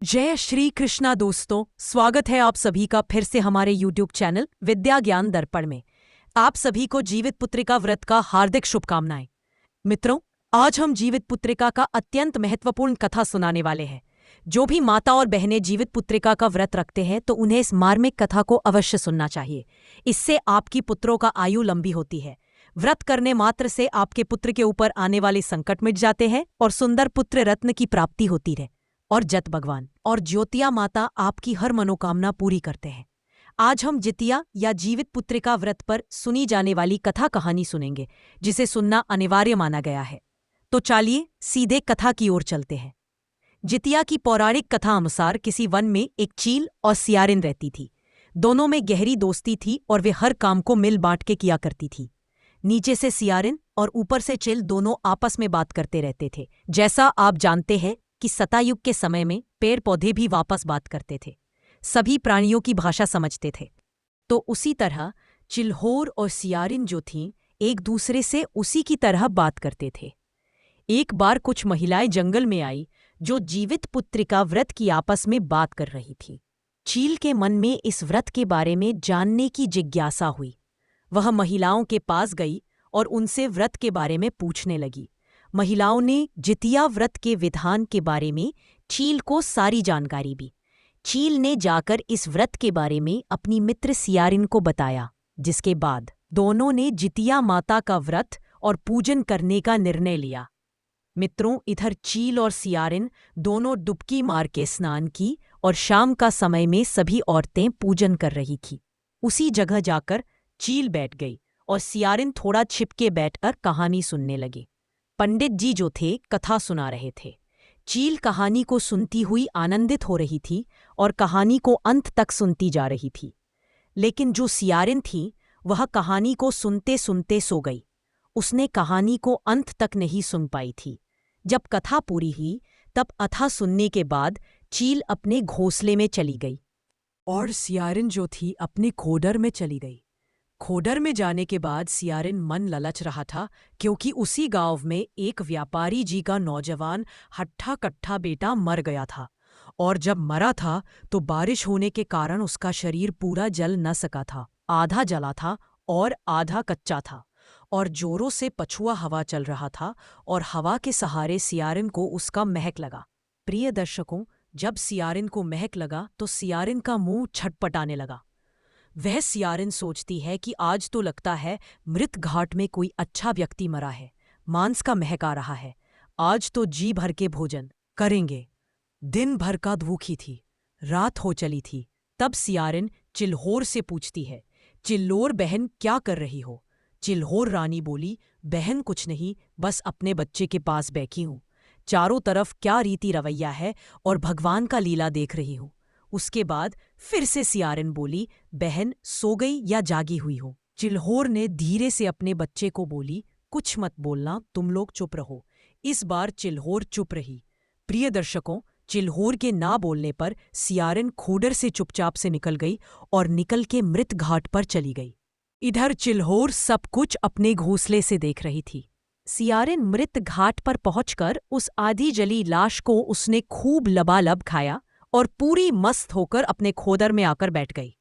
जय श्री कृष्णा दोस्तों, स्वागत है आप सभी का फिर से हमारे YouTube चैनल विद्या ज्ञान दर्पण में। आप सभी को जीवित पुत्रिका व्रत का हार्दिक शुभकामनाएं। मित्रों, आज हम जीवित पुत्रिका का अत्यंत महत्वपूर्ण कथा सुनाने वाले हैं। जो भी माता और बहनें जीवित पुत्रिका का व्रत रखते हैं तो उन्हें इस मार्मिक कथा को अवश्य सुनना चाहिए। इससे आपकी पुत्रों का आयु लंबी होती है। व्रत करने मात्र से आपके पुत्र के ऊपर आने वाले संकट मिट जाते हैं और सुंदर पुत्र रत्न की प्राप्ति होती है। और जत भगवान और ज्योतिया माता आपकी हर मनोकामना पूरी करते हैं। आज हम जितिया या जीवित पुत्रिका व्रत पर सुनी जाने वाली कथा कहानी सुनेंगे, जिसे सुनना अनिवार्य माना गया है। तो चलिए सीधे कथा की ओर चलते हैं। जितिया की पौराणिक कथा अनुसार किसी वन में एक चील और सियारिन रहती थी। दोनों में गहरी दोस्ती थी और वे हर काम को मिल बांट के किया करती थी। नीचे से सियारिन और ऊपर से चील दोनों आपस में बात करते रहते थे। जैसा आप जानते हैं कि सतायुग के समय में पेड़ पौधे भी वापस बात करते थे, सभी प्राणियों की भाषा समझते थे। तो उसी तरह चिल्होर और सियारिन जो थीं, एक दूसरे से उसी की तरह बात करते थे। एक बार कुछ महिलाएं जंगल में आई जो जीवित पुत्रिका व्रत की आपस में बात कर रही थी। चील के मन में इस व्रत के बारे में जानने की जिज्ञासा हुई। वह महिलाओं के पास गई और उनसे व्रत के बारे में पूछने लगी। महिलाओं ने जितिया व्रत के विधान के बारे में चील को सारी जानकारी दी। चील ने जाकर इस व्रत के बारे में अपनी मित्र सियारिन को बताया, जिसके बाद दोनों ने जितिया माता का व्रत और पूजन करने का निर्णय लिया। मित्रों, इधर चील और सियारिन दोनों डुबकी मार के स्नान की और शाम का समय में सभी औरतें पूजन कर रही थी। उसी जगह जाकर चील बैठ गई और सियारिन थोड़ा छिपके बैठकर कहानी सुनने लगी। पंडित जी जो थे कथा सुना रहे थे। चील कहानी को सुनती हुई आनंदित हो रही थी और कहानी को अंत तक सुनती जा रही थी। लेकिन जो सियारिन थी वह कहानी को सुनते सुनते सो गई। उसने कहानी को अंत तक नहीं सुन पाई थी। जब कथा पूरी हुई तब अथा सुनने के बाद चील अपने घोंसले में चली गई और सियारिन जो थी अपने खोडर में चली गई। खोडर में जाने के बाद सियारिन मन ललच रहा था, क्योंकि उसी गांव में एक व्यापारी जी का नौजवान हट्ठा कट्ठा बेटा मर गया था। और जब मरा था तो बारिश होने के कारण उसका शरीर पूरा जल न सका था। आधा जला था और आधा कच्चा था और जोरों से पछुआ हवा चल रहा था और हवा के सहारे सियारिन को उसका महक लगा। प्रिय दर्शकों, जब सियारिन को महक लगा तो सियारिन का मुंह छटपटाने लगा। वह सियारिन सोचती है कि आज तो लगता है मृत घाट में कोई अच्छा व्यक्ति मरा है, मांस का महक आ रहा है। आज तो जी भर के भोजन करेंगे। दिन भर का भूखी थी, रात हो चली थी। तब सियारिन चिल्होर से पूछती है, चिल्लोर बहन क्या कर रही हो? चिल्होर रानी बोली, बहन कुछ नहीं, बस अपने बच्चे के पास बैठी हूँ। चारों तरफ क्या रीति रवैया है और भगवान का लीला देख रही हूँ। उसके बाद फिर से सियारिन बोली, बहन सो गई या जागी हुई हो? चिल्होर ने धीरे से अपने बच्चे को बोली, कुछ मत बोलना, तुम लोग चुप रहो। इस बार चिल्होर चुप रही। प्रिय दर्शकों, चिल्होर के ना बोलने पर सियारिन खोडर से चुपचाप से निकल गई और निकल के मृत घाट पर चली गई। इधर चिल्होर सब कुछ अपने घोंसले से देख रही थी। सियारिन मृत घाट पर पहुंचकर उस आधी जली लाश को उसने खूब लबालब खाया और पूरी मस्त होकर अपने खोदर में आकर बैठ गई।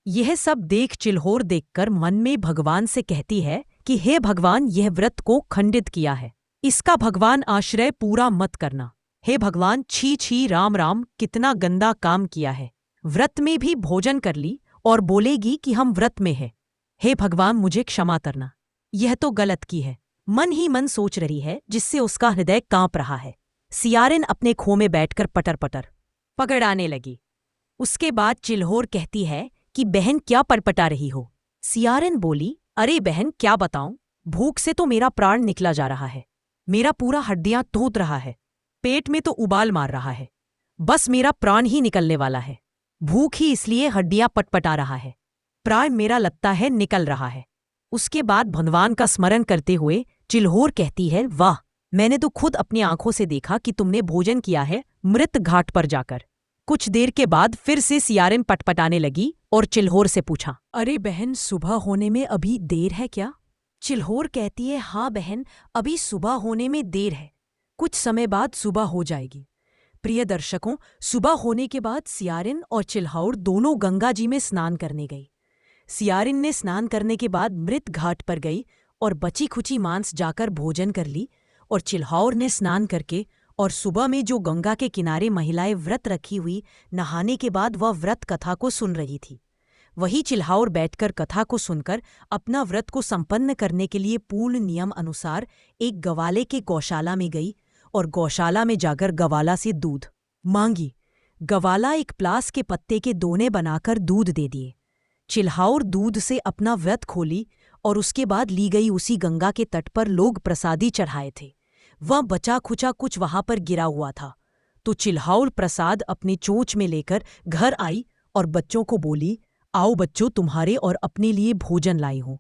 यह सब देख चिल्होर देखकर मन में भगवान से कहती है कि हे भगवान, यह व्रत को खंडित किया है, इसका भगवान आश्रय पूरा मत करना। हे भगवान, छी छी, राम राम, कितना गंदा काम किया है। व्रत में भी भोजन कर ली और बोलेगी कि हम व्रत में हैं। हे भगवान, मुझे क्षमा करना, यह तो गलत की है। मन ही मन सोच रही है, जिससे उसका हृदय कांप रहा है। सियारिन अपने खो में बैठकर पटर पटर पकड़ाने लगी। उसके बाद चिल्होर कहती है कि बहन क्या पटपटा रही हो? सियारिन बोली, अरे बहन क्या बताऊं, भूख से तो मेरा प्राण निकला जा रहा है। मेरा पूरा हड्डियां टूट रहा है, पेट में तो उबाल मार रहा है, बस मेरा प्राण ही निकलने वाला है। भूख ही इसलिए हड्डियां पटपटा रहा है, प्राण मेरा लगता है निकल रहा है। उसके बाद भगवान का स्मरण करते हुए चिल्होर कहती है, वाह, मैंने तो खुद अपनी आंखों से देखा कि तुमने भोजन किया है मृत घाट पर जाकर। कुछ देर के बाद फिर से सियारिन पटपटाने लगी और चिल्होर से पूछा, अरे बहन, सुबह होने में अभी देर है क्या? चिल्होर कहती है, हाँ बहन, अभी सुबह होने में देर है, कुछ समय बाद सुबह हो जाएगी। प्रिय दर्शकों, सुबह होने के बाद सियारिन और चिल्हाउर दोनों गंगा जी में स्नान करने गई। सियारिन ने स्नान करने के बाद मृत घाट पर गई और बची खुची मांस जाकर भोजन कर ली, और चिल्हाउर ने स्नान करके और सुबह में जो गंगा के किनारे महिलाएं व्रत रखी हुई नहाने के बाद वह व्रत कथा को सुन रही थी। वही चिल्हाउर बैठकर कथा को सुनकर अपना व्रत को संपन्न करने के लिए पूर्ण नियम अनुसार एक गवाले के गौशाला में गई और गौशाला में जाकर गवाला से दूध मांगी। गवाला एक प्लास के पत्ते के दोने बनाकर दूध दे दिए। चिल्हाउर दूध से अपना व्रत खोली और उसके बाद ली गई उसी गंगा के तट पर लोग प्रसादी चढ़ाए थे। वह बचा खुचा कुछ वहां पर गिरा हुआ था, तो चिल्हाउर प्रसाद अपनी चोंच में लेकर घर आई और बच्चों को बोली, आओ बच्चों, तुम्हारे और अपने लिए भोजन लाई हूं,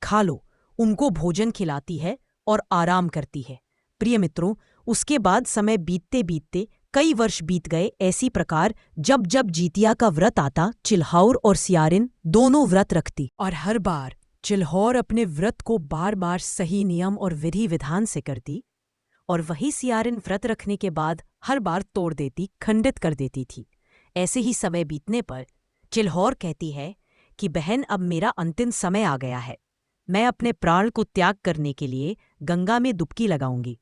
खा लो। उनको भोजन खिलाती है और आराम करती है। प्रिय मित्रों, उसके बाद समय बीतते बीतते कई वर्ष बीत गए। ऐसी प्रकार जब जब जितिया का व्रत आता, चिल्हाउर और सियारिन दोनों व्रत रखती और हर बार चिल्हाउर अपने व्रत को बार बार सही नियम और विधि विधान से करती, और वही सियारिन व्रत रखने के बाद हर बार तोड़ देती, खंडित कर देती थी। ऐसे ही समय बीतने पर चिल्हाउर कहती है कि बहन, अब मेरा अंतिम समय आ गया है, मैं अपने प्राण को त्याग करने के लिए गंगा में डुबकी लगाऊंगी।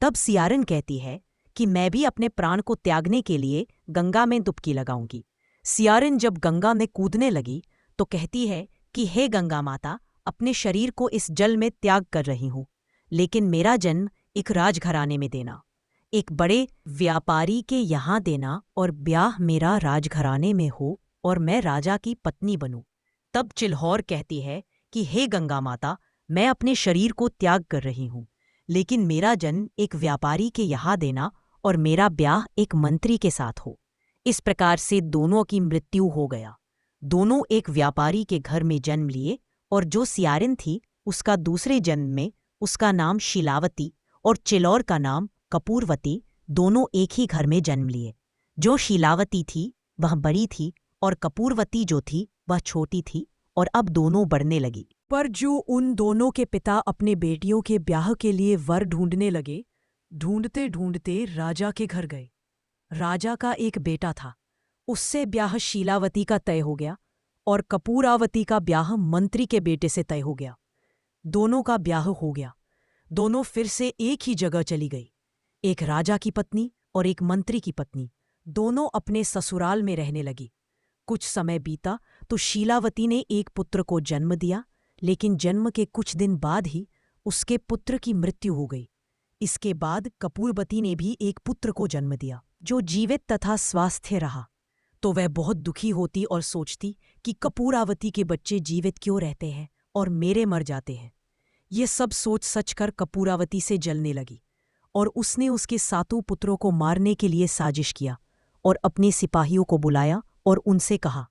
तब सियारिन कहती है कि मैं भी अपने प्राण को त्यागने के लिए गंगा में डुबकी लगाऊंगी। सियारिन जब गंगा में कूदने लगी तो कहती है कि हे गंगा माता, अपने शरीर को इस जल में त्याग कर रही हूं, लेकिन मेरा जन्म एक राजघराने में देना, एक बड़े व्यापारी के यहाँ देना, और ब्याह मेरा राजघराने में हो और मैं राजा की पत्नी बनूं। तब चिल्हाउर कहती है कि हे गंगा माता, मैं अपने शरीर को त्याग कर रही हूं, लेकिन मेरा जन्म एक व्यापारी के यहाँ देना और मेरा ब्याह एक मंत्री के साथ हो। इस प्रकार से दोनों की मृत्यु हो गया। दोनों एक व्यापारी के घर में जन्म लिए, और जो सियारिन थी उसका दूसरे जन्म में उसका नाम शीलावती और चिल्हाउर का नाम कपूरवती, दोनों एक ही घर में जन्म लिए। जो शीलावती थी वह बड़ी थी और कपूरवती जो थी वह छोटी थी, और अब दोनों बढ़ने लगी। पर जो उन दोनों के पिता अपने बेटियों के ब्याह के लिए वर ढूंढने लगे, ढूंढते ढूंढते राजा के घर गए। राजा का एक बेटा था, उससे ब्याह शीलावती का तय हो गया, और कपूरावती का ब्याह मंत्री के बेटे से तय हो गया। दोनों का ब्याह हो गया। दोनों फिर से एक ही जगह चली गई। एक राजा की पत्नी और एक मंत्री की पत्नी, दोनों अपने ससुराल में रहने लगी। कुछ समय बीता तो शीलावती ने एक पुत्र को जन्म दिया, लेकिन जन्म के कुछ दिन बाद ही उसके पुत्र की मृत्यु हो गई। इसके बाद कपूरवती ने भी एक पुत्र को जन्म दिया, जो जीवित तथा स्वास्थ्य रहा। तो वह बहुत दुखी होती और सोचती कि कपूरावती के बच्चे जीवित क्यों रहते हैं और मेरे मर जाते हैं। ये सब सोच सच कर कपूरावती से जलने लगी, और उसने उसके 7 पुत्रों को मारने के लिए साजिश किया और अपने सिपाहियों को बुलाया और उनसे कहा,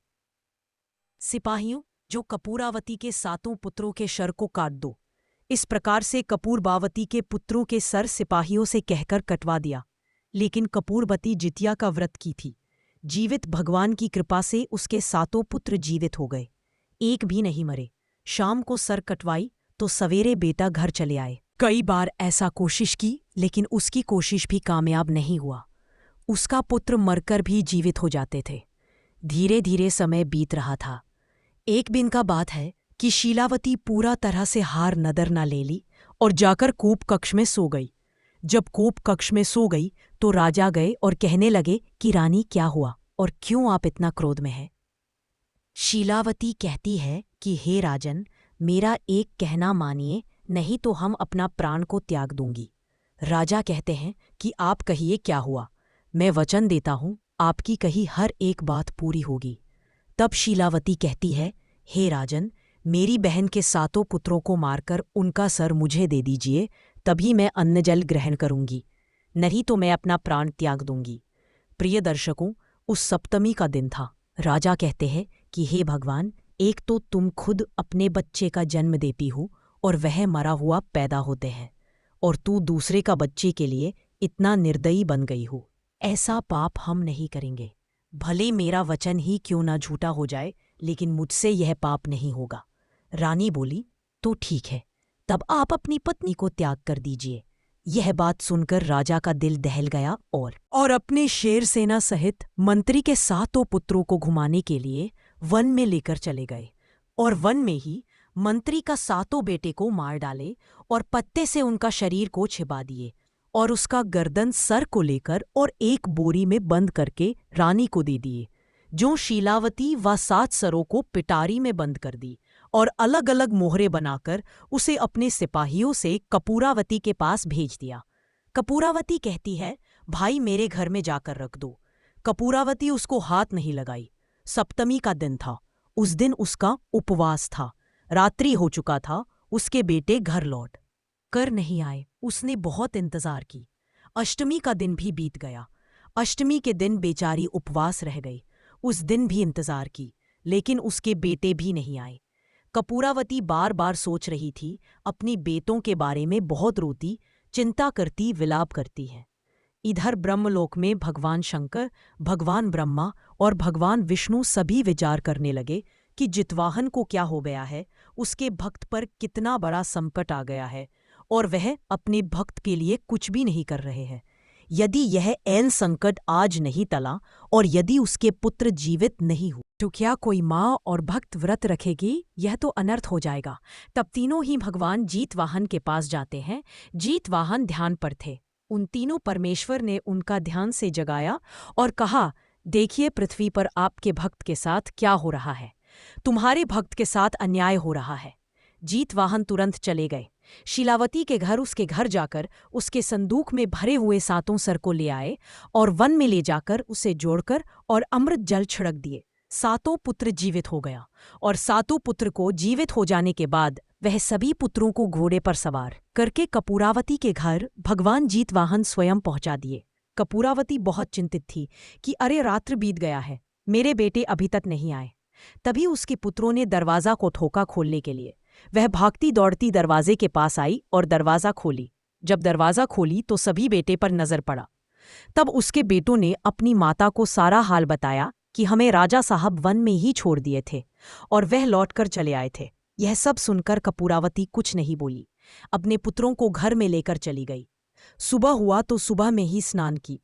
सिपाहियों, जो कपूरावती के 7 पुत्रों के सर को काट दो। इस प्रकार से कपूरबावती के पुत्रों के सर सिपाहियों से कहकर कटवा दिया। लेकिन कपूरवती जितिया का व्रत की थी। जीवित भगवान की कृपा से उसके 7 पुत्र जीवित हो गए, एक भी नहीं मरे। शाम को सर कटवाई तो सवेरे बेटा घर चले आए। कई बार ऐसा कोशिश की, लेकिन उसकी कोशिश भी कामयाब नहीं हुआ। उसका पुत्र मरकर भी जीवित हो जाते थे। धीरे धीरे समय बीत रहा था। एक दिन का बात है कि शीलावती पूरा तरह से हार नदर न ले ली और जाकर कोप कक्ष में सो गई। जब कोप कक्ष में सो गई तो राजा गए और कहने लगे कि रानी, क्या हुआ और क्यों आप इतना क्रोध में हैं? शीलावती कहती है कि हे राजन, मेरा एक कहना मानिए, नहीं तो हम अपना प्राण को त्याग दूंगी। राजा कहते हैं कि आप कहिए क्या हुआ, मैं वचन देता हूं आपकी कही हर एक बात पूरी होगी। तब शीलावती कहती है, हे राजन, मेरी बहन के 7 पुत्रों को मारकर उनका सर मुझे दे दीजिए, तभी मैं अन्न जल ग्रहण करूंगी, नहीं तो मैं अपना प्राण त्याग दूंगी। प्रिय दर्शकों, उस सप्तमी का दिन था। राजा कहते हैं कि हे भगवान, एक तो तुम खुद अपने बच्चे का जन्म देती हो और वह मरा हुआ पैदा होते हैं, और तू दूसरे का बच्चे के लिए इतना निर्दयी बन गई हो। ऐसा पाप हम नहीं करेंगे। भले मेरा वचन ही क्यों ना झूठा हो जाए, लेकिन मुझसे यह पाप नहीं होगा। रानी बोली, तो ठीक है, तब आप अपनी पत्नी को त्याग कर दीजिए। यह बात सुनकर राजा का दिल दहल गया और अपने शेर सेना सहित मंत्री के 7 पुत्रों को घुमाने के लिए वन में लेकर चले गए। और वन में ही मंत्री का 7 बेटे को मार डाले और पत्ते से उनका शरीर को छिपा दिए और उसका गर्दन सर को लेकर और एक बोरी में बंद करके रानी को दे दिए, जो शीलावती व 7 सरों को पिटारी में बंद कर दी और अलग अलग मोहरे बनाकर उसे अपने सिपाहियों से कपूरावती के पास भेज दिया। कपूरावती कहती है, भाई मेरे घर में जाकर रख दो। कपूरावती उसको हाथ नहीं लगाई। सप्तमी का दिन था। उस दिन उसका उपवास था। रात्रि हो चुका था। उसके बेटे घर लौट कर नहीं आए। उसने बहुत इंतजार की। अष्टमी का दिन भी बीत गया। अष्टमी के दिन बेचारी उपवास रह गई। उस दिन भी इंतजार की, लेकिन उसके बेटे भी नहीं आए। कपूरावती बार बार सोच रही थी, अपनी बेटों के बारे में बहुत रोती, चिंता करती, विलाप करती है। इधर ब्रह्मलोक में भगवान शंकर, भगवान ब्रह्मा और भगवान विष्णु सभी विचार करने लगे कि जितवाहन को क्या हो गया है, उसके भक्त पर कितना बड़ा संकट आ गया है और वह अपने भक्त के लिए कुछ भी नहीं कर रहे हैं। यदि यह ऐन संकट आज नहीं टला और यदि उसके पुत्र जीवित नहीं हुए तो क्या कोई माँ और भक्त व्रत रखेगी? यह तो अनर्थ हो जाएगा। तब तीनों ही भगवान जीतवाहन के पास जाते हैं। जीतवाहन ध्यान पर थे। उन तीनों परमेश्वर ने उनका ध्यान से जगाया और कहा, देखिए पृथ्वी पर आपके भक्त के साथ क्या हो रहा है। तुम्हारे भक्त के साथ अन्याय हो रहा है। जीतवाहन तुरंत चले गए। शीलावती के घर उसके घर जाकर उसके संदूक में भरे हुए 7 सर को ले आए और वन में ले जाकर उसे जोड़कर और अमृत जल छिड़क दिए। 7 पुत्र जीवित हो गया और 7 पुत्र को जीवित हो जाने के बाद वह सभी पुत्रों को घोड़े पर सवार करके कपूरावती के घर भगवान जीतवाहन स्वयं पहुंचा दिए। कपूरावती बहुत चिंतित थी कि अरे रात्र बीत गया है, मेरे बेटे अभी तक नहीं आए। तभी उसके पुत्रों ने दरवाजा को ठोका खोलने के लिए। वह भागती दौड़ती दरवाजे के पास आई और दरवाजा खोली। जब दरवाजा खोली तो सभी बेटे पर नजर पड़ा। तब उसके बेटों ने अपनी माता को सारा हाल बताया कि हमें राजा साहब वन में ही छोड़ दिए थे और वह लौटकर चले आए थे। यह सब सुनकर कपूरावती कुछ नहीं बोली, अपने पुत्रों को घर में लेकर चली गई। सुबह हुआ तो सुबह में ही स्नान की।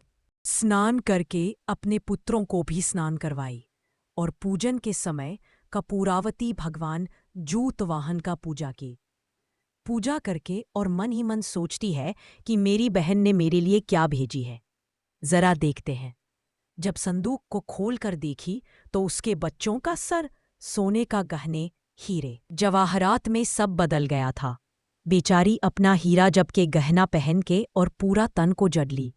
स्नान करके अपने पुत्रों को भी स्नान करवाई और पूजन के समय कपूरावती भगवान जूतवाहन का पूजा की। पूजा करके और मन ही मन सोचती है कि मेरी बहन ने मेरे लिए क्या भेजी है, जरा देखते हैं। जब संदूक को खोलकर देखी तो उसके बच्चों का सर, सोने का गहने, हीरे जवाहरात में सब बदल गया था। बेचारी अपना हीरा जब के गहना पहन के और पूरा तन को जड़ ली।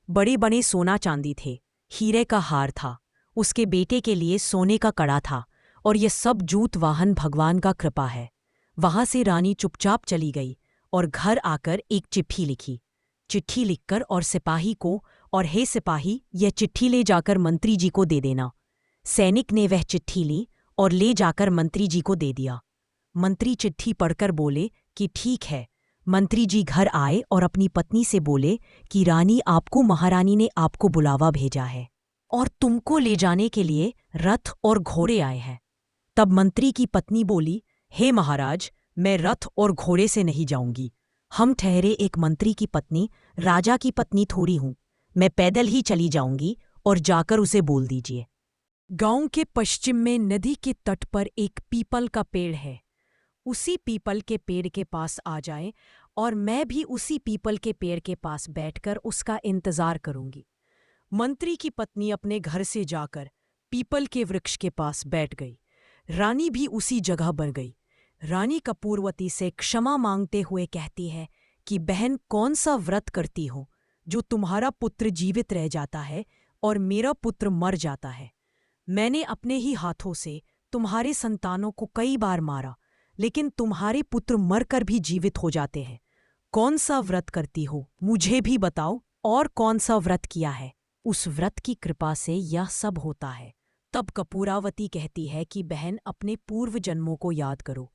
बड़े बड़े सोना चांदी थे, हीरे का हार था, उसके बेटे के लिए सोने का कड़ा था और ये सब जूतवाहन भगवान का कृपा है। वहां से रानी चुपचाप चली गई और घर आकर एक चिट्ठी लिखी। चिट्ठी लिखकर और सिपाही को, और हे सिपाही, यह चिट्ठी ले जाकर मंत्री जी को दे देना। सैनिक ने वह चिट्ठी ली और ले जाकर मंत्री जी को दे दिया। मंत्री चिट्ठी पढ़कर बोले कि ठीक है। मंत्री जी घर आए और अपनी पत्नी से बोले कि रानी आपको, महारानी ने आपको बुलावा भेजा है और तुमको ले जाने के लिए रथ और घोड़े आए हैं। तब मंत्री की पत्नी बोली, हे महाराज, मैं रथ और घोड़े से नहीं जाऊंगी। हम ठहरे एक मंत्री की पत्नी, राजा की पत्नी थोड़ी हूं। मैं पैदल ही चली जाऊंगी और जाकर उसे बोल दीजिए। गांव के पश्चिम में नदी के तट पर एक पीपल का पेड़ है। उसी पीपल के पेड़ के पास आ जाए और मैं भी उसी पीपल के पेड़ के पास बैठकर उसका इंतजार करूंगी। मंत्री की पत्नी अपने घर से जाकर पीपल के वृक्ष के पास बैठ गई। रानी भी उसी जगह बढ़ गई। रानी कपूरवती से क्षमा मांगते हुए कहती है कि बहन, कौन सा व्रत करती हो जो तुम्हारा पुत्र जीवित रह जाता है और मेरा पुत्र मर जाता है। मैंने अपने ही हाथों से तुम्हारे संतानों को कई बार मारा, लेकिन तुम्हारे पुत्र मरकर भी जीवित हो जाते हैं। कौन सा व्रत करती हो, मुझे भी बताओ, और कौन सा व्रत किया है? उस व्रत की कृपा से यह सब होता है। तब कपूरावती कहती है कि बहन, अपने पूर्व जन्मों को याद करो।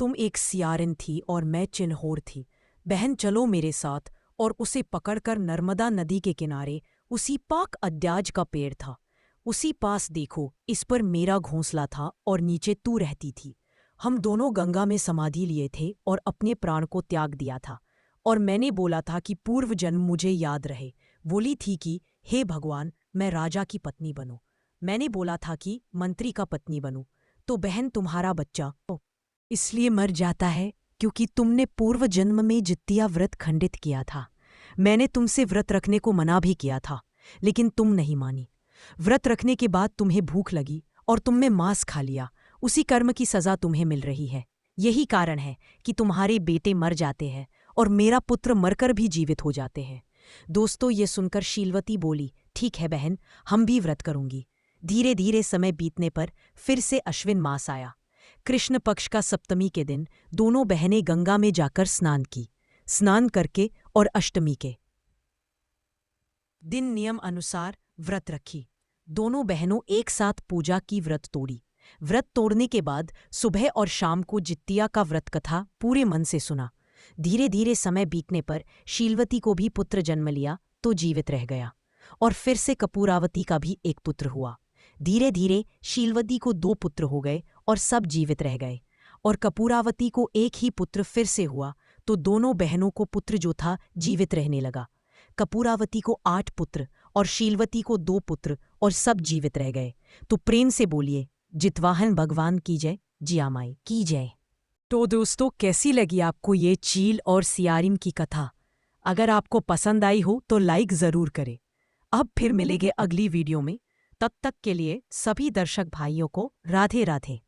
तुम एक सियारिन थी और मैं चिन्होर थी। बहन, चलो मेरे साथ। और उसे पकड़कर नर्मदा नदी के किनारे उसी पाक अद्याज का पेड़ था, उसी पास देखो, इस पर मेरा घोंसला था और नीचे तू रहती थी। हम दोनों गंगा में समाधि लिए थे और अपने प्राण को त्याग दिया था और मैंने बोला था कि पूर्व जन्म मुझे याद रहे। बोली थी कि हे भगवान, मैं राजा की पत्नी बनूं। मैंने बोला था कि मंत्री का पत्नी बनूं। तो बहन, तुम्हारा बच्चा इसलिए मर जाता है क्योंकि तुमने पूर्व जन्म में जित्तिया व्रत खंडित किया था। मैंने तुमसे व्रत रखने को मना भी किया था, लेकिन तुम नहीं मानी। व्रत रखने के बाद तुम्हें भूख लगी और तुमने मांस खा लिया। उसी कर्म की सजा तुम्हें मिल रही है। यही कारण है कि तुम्हारे बेटे मर जाते हैं और मेरा पुत्र मरकर भी जीवित हो जाते हैं। दोस्तों, ये सुनकर शीलवती बोली, ठीक है बहन, हम भी व्रत करूंगी। धीरे धीरे समय बीतने पर फिर से अश्विन मास आया। कृष्ण पक्ष का सप्तमी के दिन दोनों बहनें गंगा में जाकर स्नान की। स्नान करके और अष्टमी के दिन नियम अनुसार व्रत रखी। दोनों बहनों एक साथ पूजा की, व्रत तोड़ी। व्रत तोड़ने के बाद सुबह और शाम को जित्तिया का व्रत कथा पूरे मन से सुना। धीरे धीरे समय बीतने पर शीलवती को भी पुत्र जन्म लिया तो जीवित रह गया, और फिर से कपूरावती का भी एक पुत्र हुआ। धीरे धीरे शीलवती को 2 पुत्र हो गए और सब जीवित रह गए, और कपूरावती को एक ही पुत्र फिर से हुआ तो दोनों बहनों को पुत्र जो था जीवित रहने लगा। कपूरावती को 8 पुत्र और शीलवती को 2 पुत्र, और सब जीवित रह गए। तो प्रेम से बोलिए, जितवाहन भगवान की जय, जियामाई की जय। तो दोस्तों, कैसी लगी आपको ये चील और सियारिम की कथा? अगर आपको पसंद आई हो तो लाइक ज़रूर करें। अब फिर मिलेंगे अगली वीडियो में। तब तक के लिए सभी दर्शक भाइयों को राधे राधे।